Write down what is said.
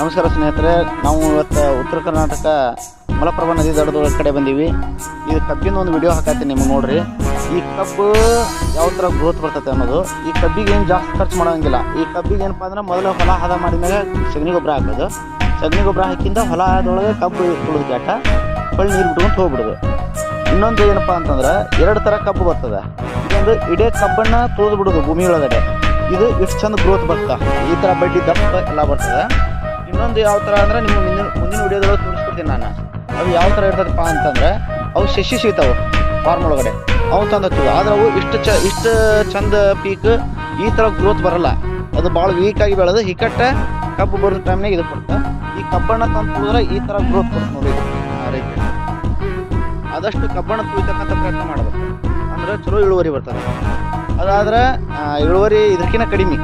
ನಮಸ್ಕಾರ ಸ್ನೇಹಿತರೆ, ನಾವು ಇವತ್ತು ಉತ್ತರ ಕರ್ನಾಟಕ ಮಲಪ್ರಭಾ ನದಿ ದಡದ ಕಡೆ ಬಂದೀವಿ. ಇದು ಕಬ್ಬಿನ ಒಂದು ವಿಡಿಯೋ ಹಾಕತ್ತೀನಿ ನಿಮಗೆ ನೋಡ್ರಿ. ಈ ಕಬ್ಬು ಯಾವ ಥರ ಗ್ರೋತ್ ಬರ್ತೈತೆ ಅನ್ನೋದು. ಈ ಕಬ್ಬಿಗೆ ಏನು ಜಾಸ್ತಿ ಖರ್ಚು ಮಾಡೋಂಗಿಲ್ಲ. ಈ ಕಬ್ಬಿಗೆ ಏನಪ್ಪ ಅಂದ್ರೆ ಮೊದಲು ಹೊಲ ಹದ ಮಾಡಿದ್ಮೇಲೆ ಸಗಣಿ ಗೊಬ್ಬರ ಹಾಕೋದು. ಸಗಣಿ ಗೊಬ್ಬರ ಹಾಕಿಂದ ಹೊಲದೊಳಗೆ ಕಬ್ಬು ತುಳಿದು ಕ್ಯಾಟ ಹೊಳ್ಳಿ ನೀರು ಬಿಟ್ಕೊಂಡು ಹೋಗ್ಬಿಡೋದು. ಇನ್ನೊಂದು ಏನಪ್ಪ ಅಂತಂದ್ರೆ 2 ಥರ ಕಬ್ಬು ಬರ್ತದೆ. ಇದೊಂದು ಇಡೇ ಕಬ್ಬನ್ನು ತುಳಿದು ಬಿಡೋದು ಭೂಮಿ ಒಳಗಡೆ. ಇದು ಇಷ್ಟು ಚಂದ ಗ್ರೋತ್ ಬರ್ತಾ ಈ ಥರ ಬಡ್ಡಿ ದಪ್ಪ ಎಲ್ಲ ಬರ್ತದೆ. ಇನ್ನೊಂದು ಯಾವ ಥರ ಅಂದ್ರೆ ನಿಮ್ಮ ಮುಂದಿನ ವಿಡಿಯೋದೊಳಗೆ ತೋರಿಸ್ಕೊಡ್ತೀನಿ ನಾನು. ಅವು ಯಾವ ಥರ ಇರ್ತದಪ್ಪ ಅಂತಂದ್ರೆ ಅವು ಶಶಿ ಸಿಗ್ತಾವೆ ಫಾರ್ಮ್ ಒಳಗಡೆ, ಅವು ತಂದತ್ತೀವಿ. ಆದ್ರೆ ಅವು ಇಷ್ಟು ಚಂದ ಪೀಕ್ ಈ ಥರ ಗ್ರೋತ್ ಬರಲ್ಲ. ಅದು ಭಾಳ ವೀಕಾಗಿ ಬೆಳೆದು ಹಿಕ್ಕಟ್ಟ ಕಬ್ಬು ಬರೋ ಟೈಮ್ನಾಗ ಇದು ಕೊಡ್ತಾ. ಈ ಕಬ್ಬನ್ನು ತಂದು ತುಳಿದ್ರೆ ಈ ಥರ ಗ್ರೋತ್ ಕೊಡ್ತು ನೋಡಿ ರೈತ. ಆದಷ್ಟು ಕಬ್ಬನ್ನು ತುಳಿತಕ್ಕಂಥ ಪ್ರಯತ್ನ ಮಾಡಬೇಕು, ಅಂದ್ರೆ ಚಲೋ ಇಳುವರಿ ಬರ್ತದೆ. ಅದಾದ್ರೆ ಇಳುವರಿ ಇದಕ್ಕಿಂತ ಕಡಿಮೆ